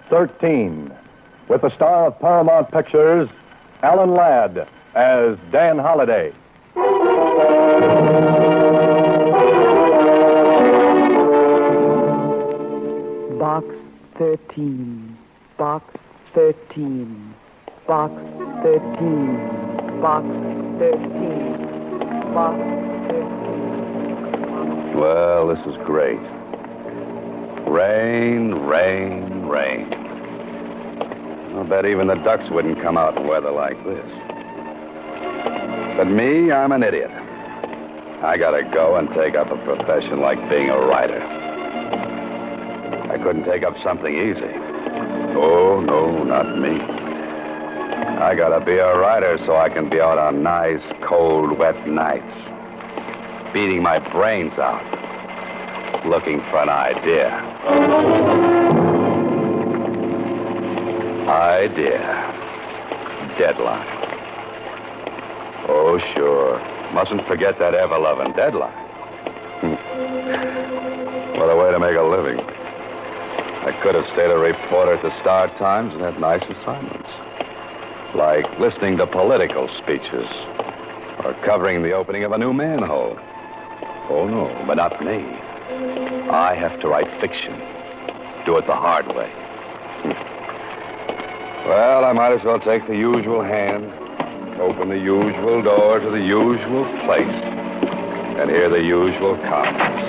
13, with the star of Paramount Pictures, Alan Ladd, as Dan Holliday. Box 13, Box 13, Box 13, Box 13, Box 13. Well, this is great. Rain, rain, rain. I'll bet even the ducks wouldn't come out in weather like this. But me, I'm an idiot. I gotta go and take up a profession like being a writer. I couldn't take up something easy. Oh, no, not me. I gotta be a writer so I can be out on nice, cold, wet nights, beating my brains out, looking for an idea. Deadline. Oh, sure. Mustn't forget that ever-loving deadline. What a way to make a living. I could have stayed a reporter at the Star Times and had nice assignments, like listening to political speeches or covering the opening of a new manhole. Oh, no, but not me. I have to write fiction. Do it the hard way. Well, I might as well take the usual hand, open the usual door to the usual place, and hear the usual comments.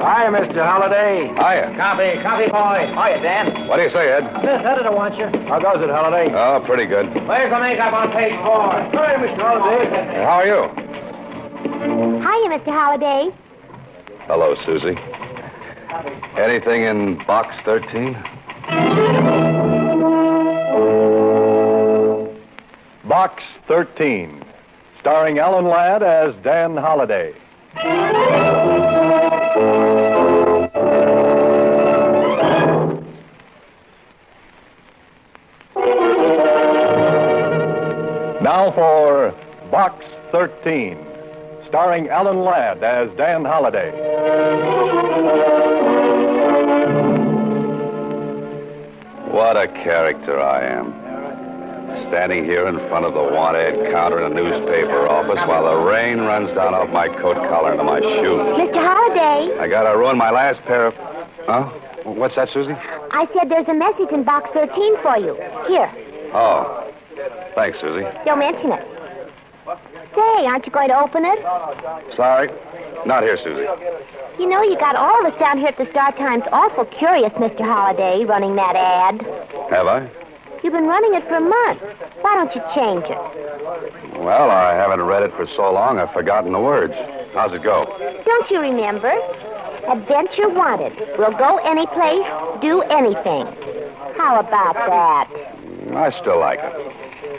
Hiya, Mr. Holliday. Hiya. Coffee boy. Hiya, Dan. What do you say, Ed? Miss Editor wants you. How goes it, Holliday? Oh, pretty good. Where's the makeup on page 4? Hi, Mr. Holliday. How are you? Hiya, Mr. Holliday. Hello, Susie. Anything in box 13? Box 13, starring Alan Ladd as Dan Holliday. Now for Box 13, starring Alan Ladd as Dan Holliday. What a character I am. Standing here in front of the want-ad counter in a newspaper office while the rain runs down off my coat collar into my shoes. Mr. Holliday. I gotta ruin my last pair of... Huh? What's that, Susie? I said there's a message in box 13 for you. Here. Oh. Thanks, Susie. Don't mention it. Say, aren't you going to open it? Sorry. Not here, Susie. You know, you got all of us down here at the Star Times awful curious, Mr. Holliday, running that ad. Have I? You've been running it for a month. Why don't you change it? Well, I haven't read it for so long, I've forgotten the words. How's it go? Don't you remember? Adventure wanted. We'll go any place, do anything. How about that? I still like it.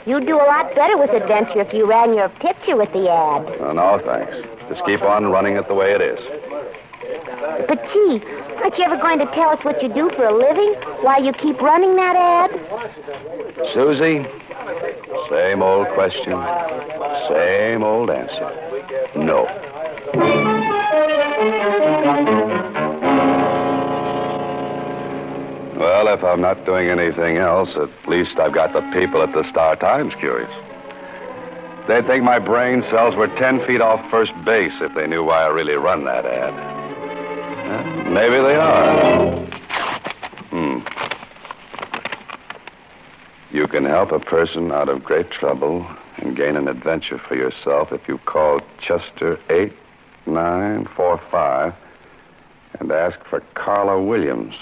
You'd do a lot better with adventure if you ran your picture with the ad. Oh, no, thanks. Just keep on running it the way it is. But, gee, aren't you ever going to tell us what you do for a living while you keep running that ad? Susie, same old question, same old answer. No. Well, if I'm not doing anything else, at least I've got the people at the Star Times curious. They'd think my brain cells were 10 feet off first base if they knew why I really run that ad. Maybe they are. You can help a person out of great trouble and gain an adventure for yourself if you call Chester 8945 and ask for Carla Williams.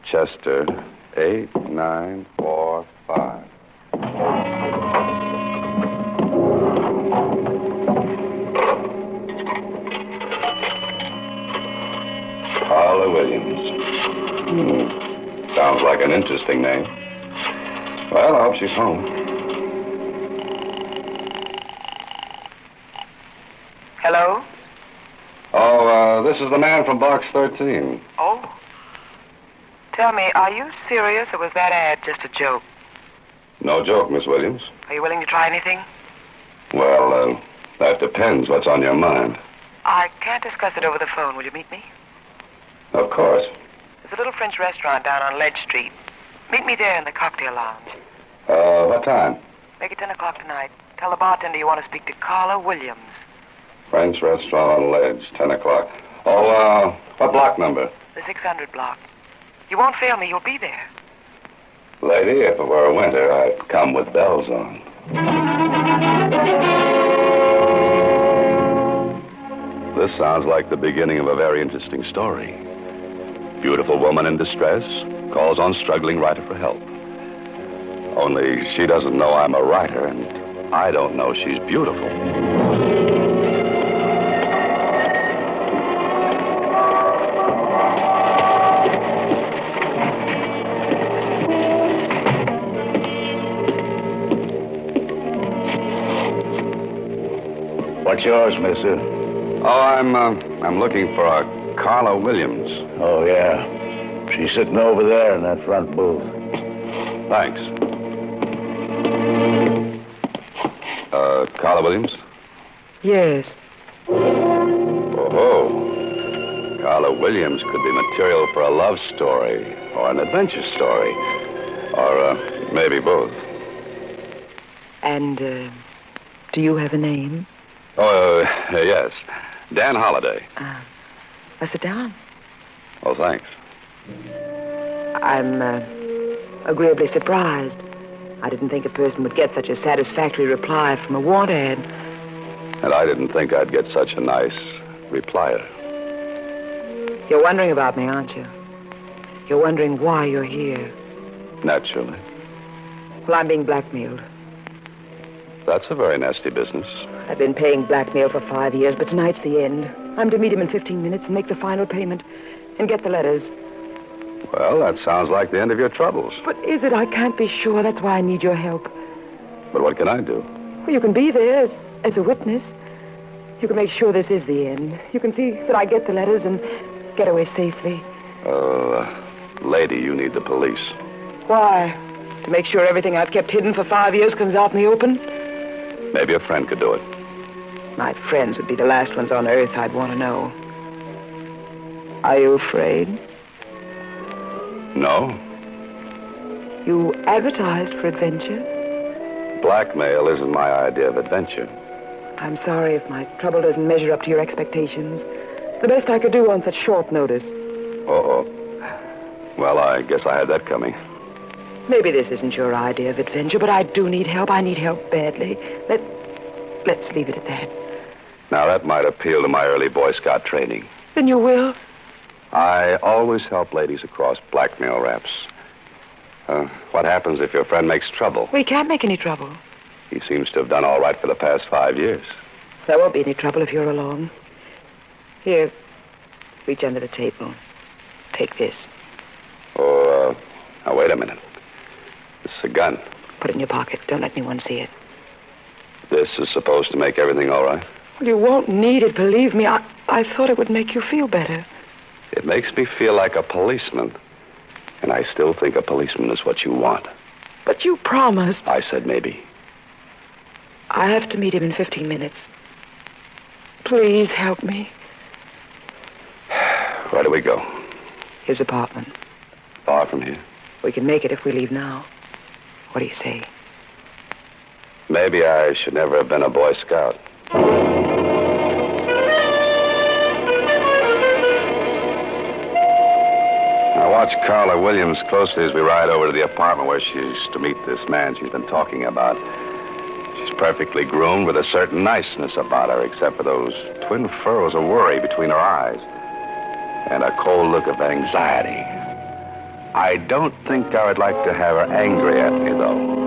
Chester 8945. Carla Williams. Sounds like an interesting name. Well, I hope she's home. Hello? Oh, this is the man from Box 13. Oh. Tell me, are you serious or was that ad just a joke? No joke, Miss Williams. Are you willing to try anything? Well, that depends. What's on your mind? I can't discuss it over the phone. Will you meet me? Of course. There's a little French restaurant down on Ledge Street. Meet me there in the cocktail lounge. What time? Make it 10 o'clock tonight. Tell the bartender you want to speak to Carla Williams. French restaurant on Ledge, 10 o'clock. Oh, what block number? The 600 block. You won't fail me. You'll be there. Lady, if it were winter, I'd come with bells on. This sounds like the beginning of a very interesting story. Beautiful woman in distress calls on struggling writer for help. Only she doesn't know I'm a writer, and I don't know she's beautiful. What's yours, mister? Oh, I'm looking for a Carla Williams. Oh, yeah. She's sitting over there in that front booth. Thanks. Carla Williams? Yes. Oh. Carla Williams could be material for a love story or an adventure story. Or maybe both. And, do you have a name? Oh, yes. Dan Holliday. Sit down. Oh, thanks. I'm, agreeably surprised. I didn't think a person would get such a satisfactory reply from a want ad. And I didn't think I'd get such a nice replier. You're wondering about me, aren't you? You're wondering why you're here. Naturally. Well, I'm being blackmailed. That's a very nasty business. I've been paying blackmail for 5 years, but tonight's the end. I'm to meet him in 15 minutes and make the final payment and get the letters. Well, that sounds like the end of your troubles. But is it? I can't be sure. That's why I need your help. But what can I do? Well, you can be there as a witness. You can make sure this is the end. You can see that I get the letters and get away safely. Lady, you need the police. Why? To make sure everything I've kept hidden for 5 years comes out in the open? Maybe a friend could do it. My friends would be the last ones on earth I'd want to know. Are you afraid? No. You advertised for adventure? Blackmail isn't my idea of adventure. I'm sorry if my trouble doesn't measure up to your expectations. The best I could do on such short notice. Uh-oh. Well, I guess I had that coming. Maybe this isn't your idea of adventure, but I do need help. I need help badly. Let's leave it at that. Now, that might appeal to my early Boy Scout training. Then you will? I always help ladies across blackmail raps. What happens if your friend makes trouble? We can't make any trouble. He seems to have done all right for the past 5 years. There won't be any trouble if you're along. Here, reach under the table. Take this. Oh, now, wait a minute. This is a gun. Put it in your pocket. Don't let anyone see it. This is supposed to make everything all right? Well, you won't need it, believe me. I thought it would make you feel better. It makes me feel like a policeman. And I still think a policeman is what you want. But you promised. I said maybe. I have to meet him in 15 minutes. Please help me. Where do we go? His apartment. Far from here? We can make it if we leave now. What do you say? Maybe I should never have been a Boy Scout. Now watch Carla Williams closely as we ride over to the apartment where she's to meet this man she's been talking about. She's perfectly groomed with a certain niceness about her, except for those twin furrows of worry between her eyes and a cold look of anxiety. I don't think I would like to have her angry at me, though.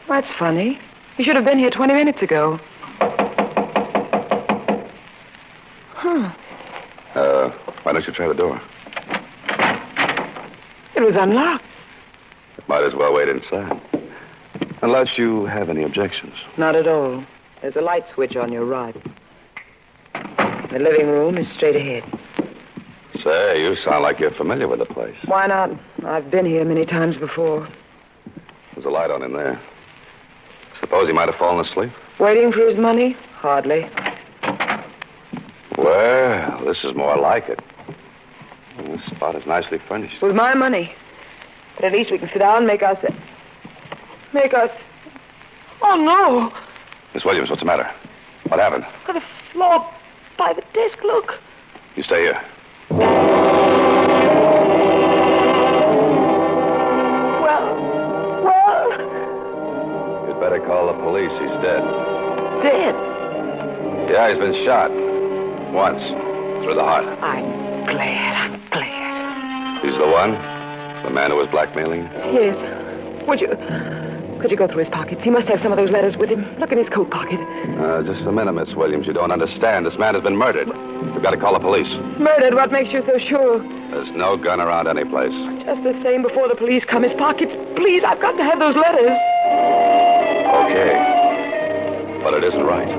That's funny. You should have been here 20 minutes ago. Why don't you try the door? It was unlocked. Might as well wait inside. Unless you have any objections. Not at all. There's a light switch on your right. The living room is straight ahead. Say, you sound like you're familiar with the place. Why not? I've been here many times before. There's a light on in there. Suppose he might have fallen asleep? Waiting for his money? Hardly. Well, this is more like it. This spot is nicely furnished. With my money. But at least we can sit down and make us... Oh, no. Miss Williams, what's the matter? What happened? On the floor by the desk, look. You stay here. Well... You'd better call the police. He's dead. Dead? Yeah, he's been shot. Once. Through the heart. I'm glad. He's the one? The man who was blackmailing? Yes. Could you go through his pockets? He must have some of those letters with him. Look in his coat pocket. Just a minute, Miss Williams. You don't understand. This man has been murdered. You've got to call the police. Murdered? What makes you so sure? There's no gun around any place. Just the same before the police come. His pockets. Please, I've got to have those letters. Okay. But it isn't right.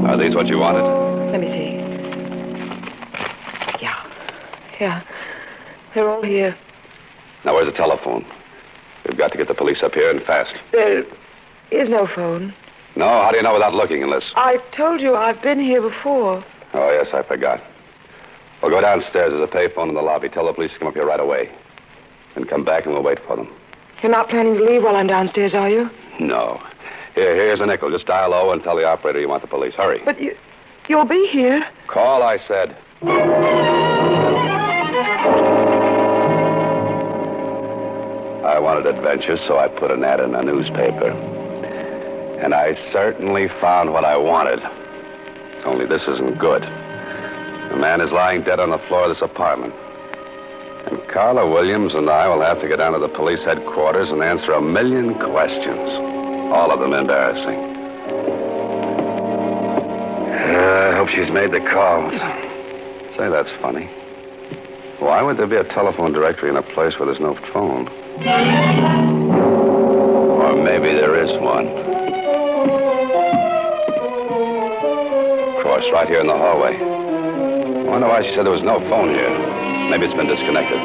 Are these what you wanted? Let me see. Yeah. They're all here. Now, where's the telephone? We've got to get the police up here and fast. There is no phone. No? How do you know without looking unless... I told you I've been here before. Oh, yes, I forgot. We'll go downstairs. There's a payphone in the lobby. Tell the police to come up here right away. Then come back and we'll wait for them. You're not planning to leave while I'm downstairs, are you? No. Here's a nickel. Just dial 0 and tell the operator you want the police. Hurry. But you'll be here. Call, I said. I wanted adventure, so I put an ad in a newspaper. And I certainly found what I wanted. Only this isn't good. The man is lying dead on the floor of this apartment. And Carla Williams and I will have to get down to the police headquarters and answer 1,000,000 questions. All of them embarrassing. I hope she's made the calls. Say, that's funny. Why would there be a telephone directory in a place where there's no phone? Or maybe there is one. Of course, right here in the hallway. I wonder why she said there was no phone here. Maybe it's been disconnected.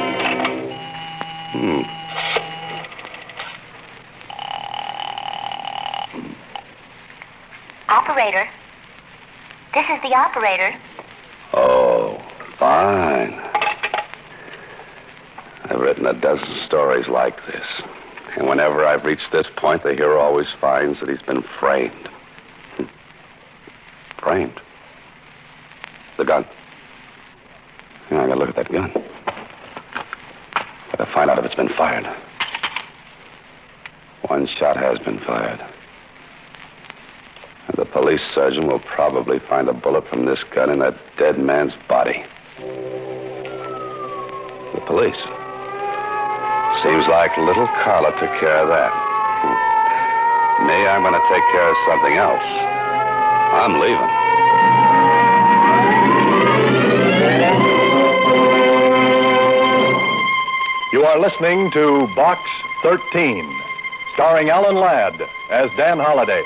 Operator. This is the operator. Oh, fine. I've written a dozen stories like this. And whenever I've reached this point, the hero always finds that he's been framed. Framed? The gun. Yeah, I gotta look at that gun. Gotta find out if it's been fired. One shot has been fired. And the police surgeon will probably find a bullet from this gun in that dead man's body. The police. Seems like little Carla took care of that. Me, I'm going to take care of something else. I'm leaving. You are listening to Box 13, starring Alan Ladd as Dan Holliday.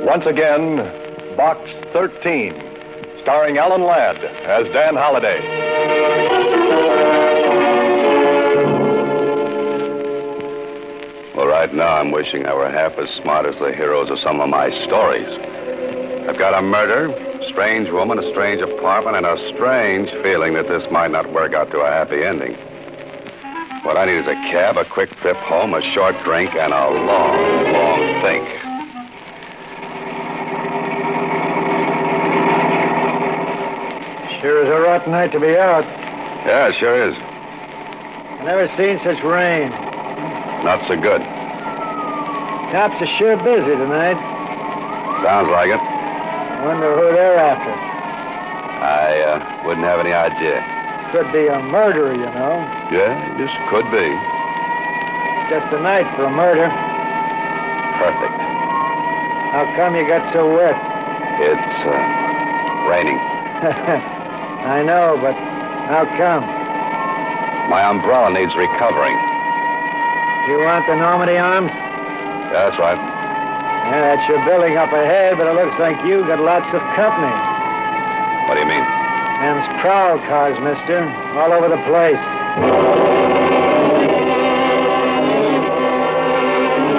Once again, Box 13, starring Alan Ladd as Dan Holliday. Well, right now I'm wishing I were half as smart as the heroes of some of my stories. I've got a murder, a strange woman, a strange apartment, and a strange feeling that this might not work out to a happy ending. What I need is a cab, a quick trip home, a short drink, and a long, long think. Sure is a rotten night to be out. Yeah, it sure is. Never seen such rain. Not so good. Cops are sure busy tonight. Sounds like it. Wonder who they're after. I wouldn't have any idea. Could be a murderer, you know. Yeah, just could be. Just a night for a murder. Perfect. How come you got so wet? It's raining. I know, but how come? My umbrella needs recovering. You want the Normandy arms? Yeah, that's right. Yeah, that's your building up ahead, but it looks like you got lots of company. What do you mean? Them's prowl cars, mister. All over the place.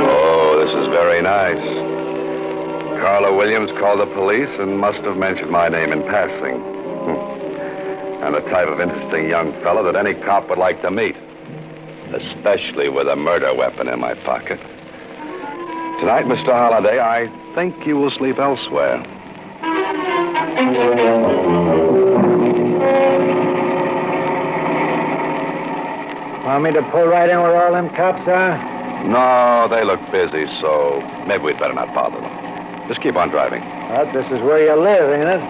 Oh, this is very nice. Carla Williams called the police and must have mentioned my name in passing. I'm the type of interesting young fellow that any cop would like to meet, especially with a murder weapon in my pocket. Tonight, Mr. Holliday, I think you will sleep elsewhere. Want me to pull right in where all them cops are? No, they look busy, so maybe we'd better not bother them. Just keep on driving. Well, this is where you live, ain't it?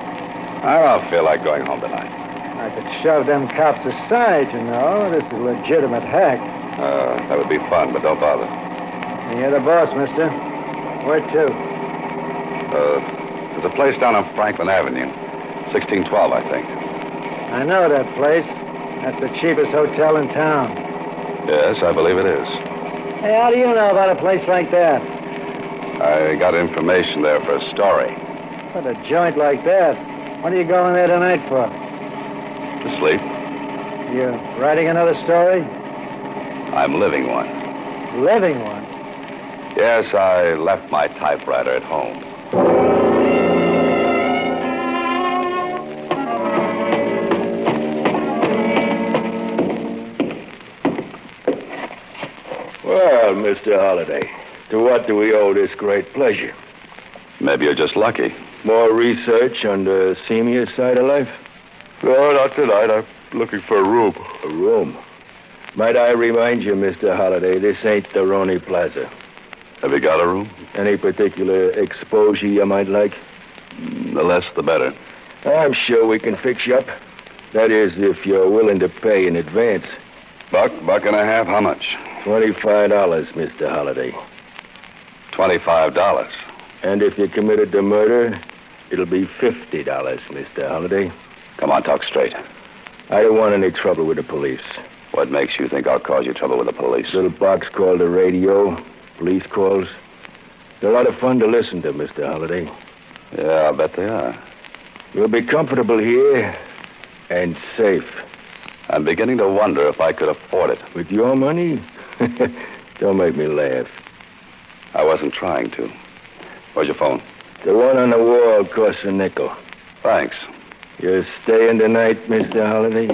I don't feel like going home tonight. I could shove them cops aside, you know. This is a legitimate hack. That would be fun, but don't bother. You're the boss, mister. Where to? There's a place down on Franklin Avenue. 1612, I think. I know that place. That's the cheapest hotel in town. Yes, I believe it is. Hey, how do you know about a place like that? I got information there for a story. What, a joint like that? What are you going there tonight for? To sleep? You writing another story? I'm living one. Living one? Yes, I left my typewriter at home. Well, Mr. Holliday, to what do we owe this great pleasure? Maybe you're just lucky. More research on the seamier side of life? No, not tonight. I'm looking for a room. A room? Might I remind you, Mr. Holliday, this ain't the Roney Plaza. Have you got a room? Any particular exposure you might like? The less, the better. I'm sure we can fix you up. That is, if you're willing to pay in advance. $1.50, how much? $25, Mr. Holliday. $25. And if you committed the murder, it'll be $50, Mr. Holliday. Come on, talk straight. I don't want any trouble with the police. What makes you think I'll cause you trouble with the police? Little box called the radio, police calls. They're a lot of fun to listen to, Mr. Holliday. Yeah, I'll bet they are. You'll be comfortable here and safe. I'm beginning to wonder if I could afford it. With your money? Don't make me laugh. I wasn't trying to. Where's your phone? The one on the wall costs a nickel. Thanks. You're staying tonight, Mr. Holliday?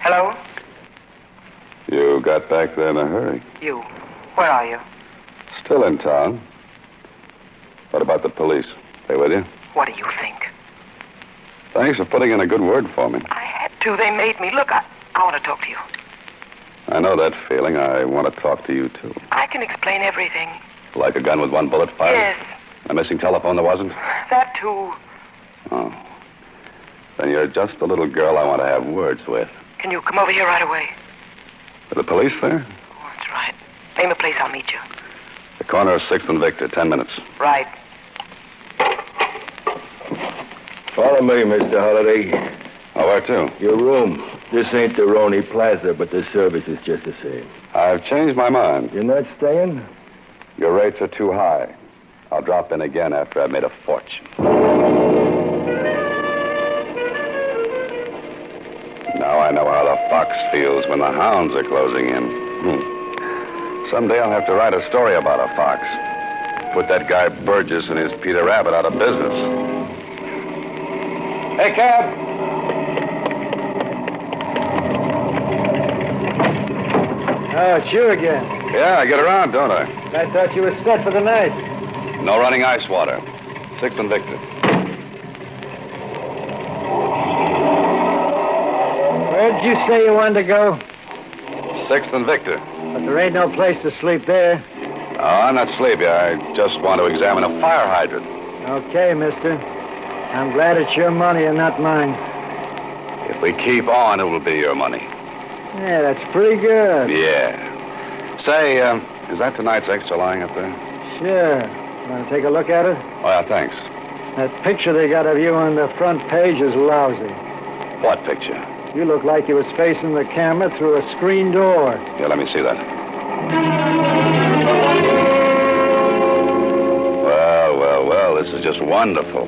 Hello? You got back there in a hurry. You. Where are you? Still in town. What about the police? They with you? What do you think? Thanks for putting in a good word for me. I had to. They made me. Look, I want to talk to you. I know that feeling. I want to talk to you, too. I can explain everything. Like a gun with one bullet fired? Yes. A missing telephone that wasn't? That, too. Oh. Then you're just the little girl I want to have words with. Can you come over here right away? Are the police there? Oh, that's right. Name a place, I'll meet you. The corner of 6th and Victor, 10 minutes. Right. Follow me, Mr. Holliday. Oh, where to? Your room. This ain't the Roney Plaza, but the service is just the same. I've changed my mind. You're not staying? Your rates are too high. I'll drop in again after I've made a fortune. Now I know how the fox feels when the hounds are closing in. Someday I'll have to write a story about a fox. Put that guy Burgess and his Peter Rabbit out of business. Hey, cab! Oh, it's you again. Yeah, I get around, don't I? I thought you were set for the night. No running ice water. 6th and Victor. Where'd you say you wanted to go? 6th and Victor. But there ain't no place to sleep there. Oh, I'm not sleepy. I just want to examine a fire hydrant. Okay, mister. I'm glad it's your money and not mine. If we keep on, it will be your money. Yeah, that's pretty good. Yeah. Say, is that tonight's extra lying up there? Sure. Want to take a look at it? Oh, yeah, thanks. That picture they got of you on the front page is lousy. What picture? You look like you was facing the camera through a screen door. Yeah, let me see that. Well, this is just wonderful.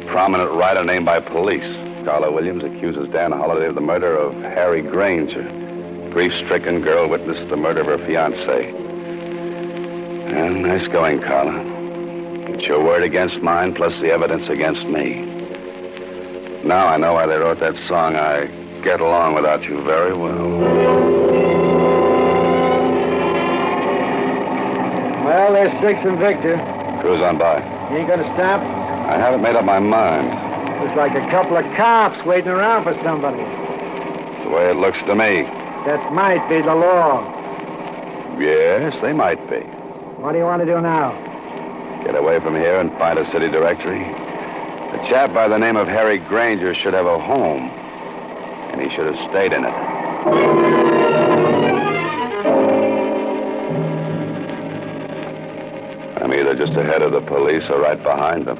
Prominent writer named by police. Carla Williams accuses Dan Holliday of the murder of Harry Granger. Grief-stricken girl witnessed the murder of her fiancé. Well, nice going, Carla. It's your word against mine, plus the evidence against me. Now I know why they wrote that song, I Get Along Without You very well. Well, there's Six and Victor. Cruise on by. You ain't gonna stop? I haven't made up my mind. Looks like a couple of cops waiting around for somebody. It's the way it looks to me. That might be the law. Yes, they might be. What do you want to do now? Get away from here and find a city directory. A chap by the name of Harry Granger should have a home, and he should have stayed in it. I'm either just ahead of the police or right behind them.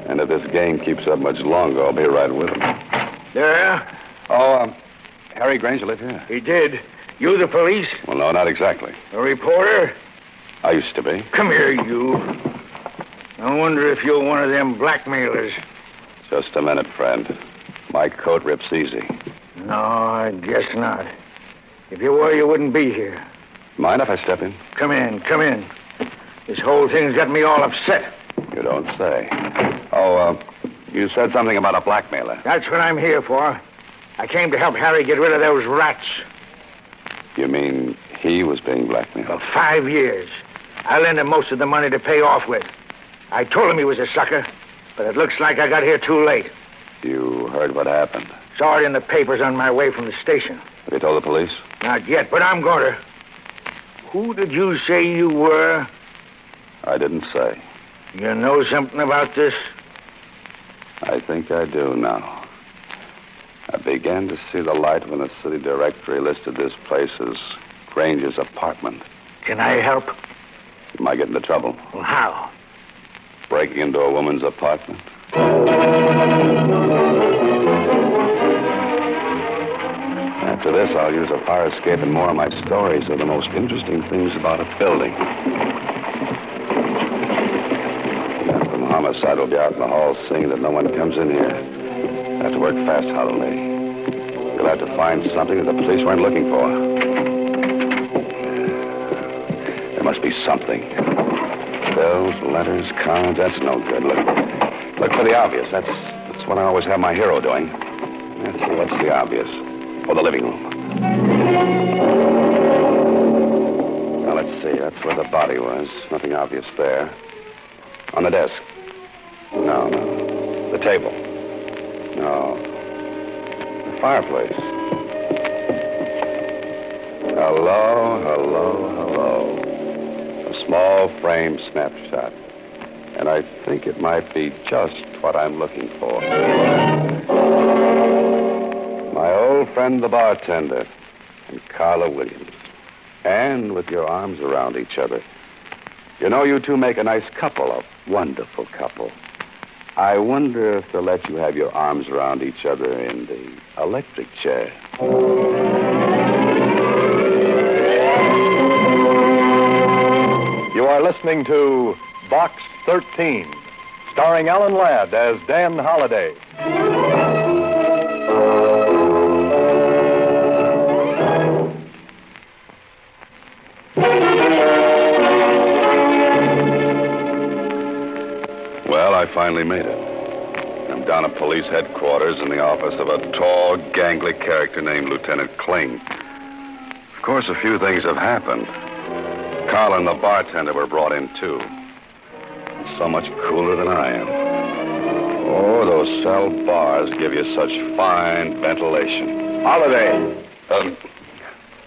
And if this game keeps up much longer, I'll be right with them. Yeah? Oh, Harry Granger live here? He did. You the police? Well, no, not exactly. A reporter? I used to be. Come here, you. I wonder if you're one of them blackmailers. Just a minute, friend. My coat rips easy. No, I guess not. If you were, you wouldn't be here. Mind if I step in? Come in, come in. This whole thing's got me all upset. You don't say. Oh, you said something about a blackmailer. That's what I'm here for. I came to help Harry get rid of those rats. You mean he was being blackmailed? For 5 years. I lent him most of the money to pay off with. I told him he was a sucker, but it looks like I got here too late. You heard what happened? Saw it in the papers on my way from the station. Have you told the police? Not yet, but I'm going to. Who did you say you were? I didn't say. You know something about this? I think I do now. I began to see the light when the city directory listed this place as Granger's apartment. Can I help? You might get into trouble. Well, how? Breaking into a woman's apartment. After this, I'll use a fire escape and more of my stories are the most interesting things about a building. Man from homicide will be out in the hall seeing that no one comes in here. I have to work fast, Holliday. You'll have to find something that the police weren't looking for. There must be something. Bills, letters, cards, that's no good. Look for the obvious. That's what I always have my hero doing. Let's see, what's the obvious? Oh, the living room. Now, let's see. That's where the body was. Nothing obvious there. On the desk. No. The table. No. The fireplace. Hello. A small frame snapshot. And I think it might be just what I'm looking for. My old friend, the bartender, and Carla Williams. And with your arms around each other. You know, you two make a nice couple, a wonderful couple. I wonder if they'll let you have your arms around each other in the electric chair. You are listening to Box 13, starring Alan Ladd as Dan Holliday. Well, I finally made it. I'm down at police headquarters in the office of a tall, gangly character named Lieutenant Kling. Of course, a few things have happened. Carl and the bartender were brought in, too. So much cooler than I am. Oh, those cell bars give you such fine ventilation. Holliday.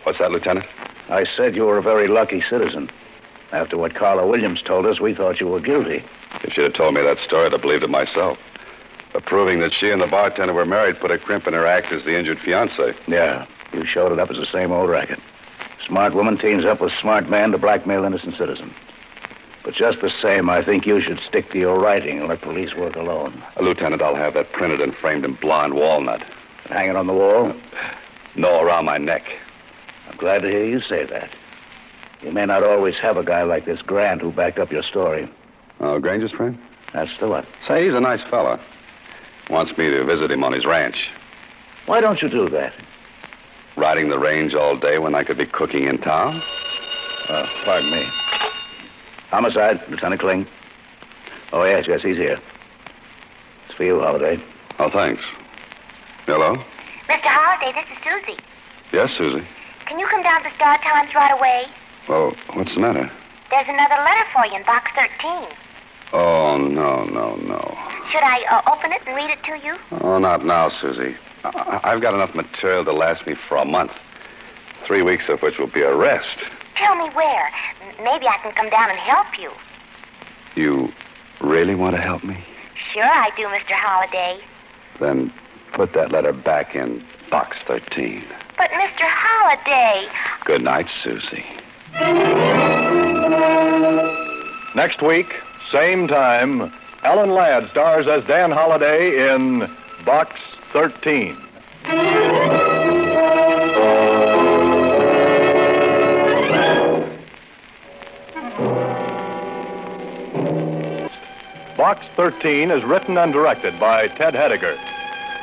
What's that, Lieutenant? I said you were a very lucky citizen. After what Carla Williams told us, we thought you were guilty. If you'd have told me that story, I'd have believed it myself. Proving that she and the bartender were married put a crimp in her act as the injured fiancé. Yeah, you showed it up as the same old racket. Smart woman teams up with smart man to blackmail innocent citizen. But just the same, I think you should stick to your writing and let police work alone. Lieutenant, I'll have that printed and framed in blonde walnut. And hang it on the wall? No, around my neck. I'm glad to hear you say that. You may not always have a guy like this Grant who backed up your story. Oh, Granger's friend? That's the one. Say, he's a nice fella. Wants me to visit him on his ranch. Why don't you do that? Riding the range all day when I could be cooking in town? Pardon me. Homicide, Lieutenant Kling. Oh, yes, he's here. It's for you, Holiday. Oh, thanks. Hello? Mr. Holliday, this is Susie. Yes, Susie. Can you come down to Star Times right away? Well, what's the matter? There's another letter for you in box 13. Oh, no. Should I open it and read it to you? Oh, not now, Susie. I've got enough material to last me for a month. 3 weeks of which will be a rest. Tell me where. Maybe I can come down and help you. You really want to help me? Sure I do, Mr. Holliday. Then put that letter back in box 13. But, Mr. Holliday... Good night, Susie. Next week, same time, Alan Ladd stars as Dan Holliday in Box 13. Box 13 is written and directed by Ted Hediger.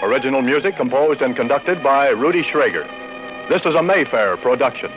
Original music composed and conducted by Rudy Schrager. This is a Mayfair production.